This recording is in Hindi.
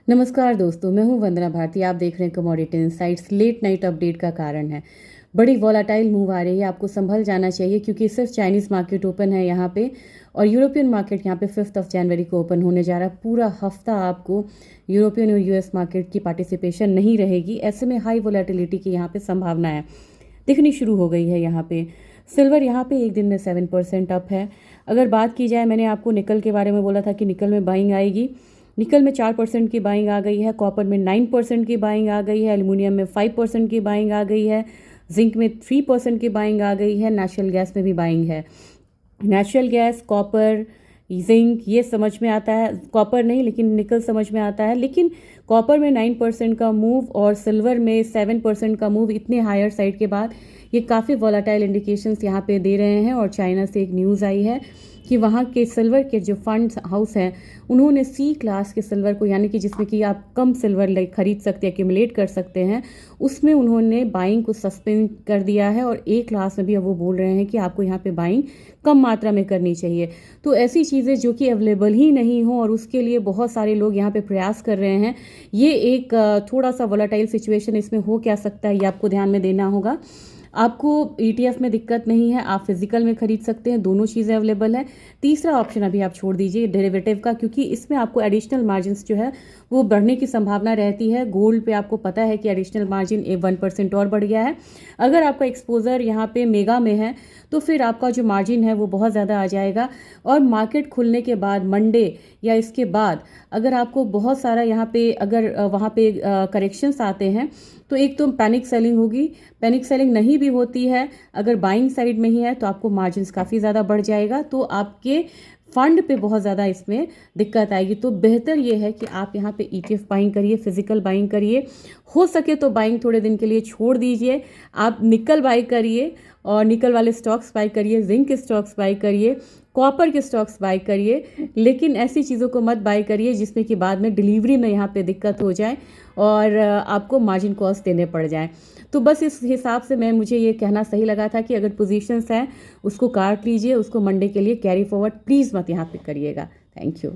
नमस्कार दोस्तों, मैं हूं वंदना भारती। आप देख रहे हैं commodity insights. Late night update का कारण है बड़ी वॉलाटाइल मूव आ रही है। आपको संभल जाना चाहिए क्योंकि सिर्फ चाइनीज़ मार्केट ओपन है यहाँ पे और यूरोपियन मार्केट यहाँ पे 5 जनवरी को ओपन होने जा रहा है। पूरा हफ्ता आपको यूरोपियन और यूएस मार्केट की पार्टिसिपेशन नहीं रहेगी। ऐसे में हाई वॉलेटिलिटी की यहाँ पे संभावना है दिखनी शुरू हो गई है। यहाँ पे सिल्वर यहाँ पे एक दिन में 7% अप है। अगर बात की जाए, मैंने आपको निकल के बारे में बोला था कि निकल में बाइंग आएगी। निकल में 4% की बाइंग आ गई है, कॉपर में 9% की बाइंग आ गई है, एल्युमिनियम में 5% की बाइंग आ गई है, जिंक में 3% की बाइंग आ गई है, नेचुरल गैस में भी बाइंग है। नेचुरल गैस, कॉपर, जिंक ये समझ में आता है, कॉपर नहीं लेकिन निकल समझ में आता है। लेकिन कॉपर में 9% का मूव और सिल्वर में 7% का मूव इतने हायर साइड के बाद ये काफ़ी वॉलेटाइल इंडिकेशंस यहाँ पे दे रहे हैं। और चाइना से एक न्यूज़ आई है कि वहाँ के सिल्वर के जो फंड्स हाउस हैं उन्होंने सी क्लास के सिल्वर को, यानी कि जिसमें कि आप कम सिल्वर खरीद सकते हैं, एक्यूमुलेट कर सकते हैं, उसमें उन्होंने बाइंग को सस्पेंड कर दिया है। और ए क्लास में भी अब वो बोल रहे हैं कि आपको यहाँ पे बाइंग कम मात्रा में करनी चाहिए। तो ऐसी चीज़ें जो कि अवेलेबल ही नहीं हो और उसके लिए बहुत सारे लोग यहाँ पे प्रयास कर रहे हैं, ये एक थोड़ा सा वोलाटाइल सिचुएशन इसमें हो क्या सकता है, ये आपको ध्यान में देना होगा। आपको ETF में दिक्कत नहीं है, आप फिजिकल में खरीद सकते हैं, दोनों चीज़ें अवेलेबल है। तीसरा ऑप्शन अभी आप छोड़ दीजिए डेरिवेटिव का, क्योंकि इसमें आपको एडिशनल मार्जिन जो है वो बढ़ने की संभावना रहती है। गोल्ड पे आपको पता है कि एडिशनल मार्जिन 1% और बढ़ गया है। अगर आपका एक्सपोजर यहाँ पे मेगा में है तो फिर आपका जो मार्जिन है वो बहुत ज़्यादा आ जाएगा। और मार्केट खुलने के बाद मंडे या इसके बाद अगर आपको बहुत सारा यहाँ पे अगर वहाँ पे करेक्शंस आते हैं तो एक तो पैनिक सेलिंग होगी। पैनिक सेलिंग नहीं भी होती है, अगर बाइंग साइड में ही है तो आपको मार्जिन्स काफ़ी ज़्यादा बढ़ जाएगा, तो आपके फंड पे बहुत ज़्यादा इसमें दिक्कत आएगी। तो बेहतर ये है कि आप यहाँ पे ETF बाइंग करिए, फिजिकल बाइंग करिए। हो सके तो बाइंग थोड़े दिन के लिए छोड़ दीजिए। आप निकल बाई करिए और निकल वाले स्टॉक्स बाई करिए, जिंक के स्टॉक्स बाई करिए, कॉपर के स्टॉक्स बाई करिए। लेकिन ऐसी चीज़ों को मत बाई करिए जिसमें कि बाद में डिलीवरी में यहाँ पे दिक्कत हो जाए और आपको मार्जिन कॉस्ट देने पड़ जाए। तो बस इस हिसाब से मुझे ये कहना सही लगा था कि अगर पोजीशंस हैं उसको काट लीजिए, उसको मंडे के लिए कैरी फॉरवर्ड प्लीज़ मत यहाँ पे करिएगा। Thank you.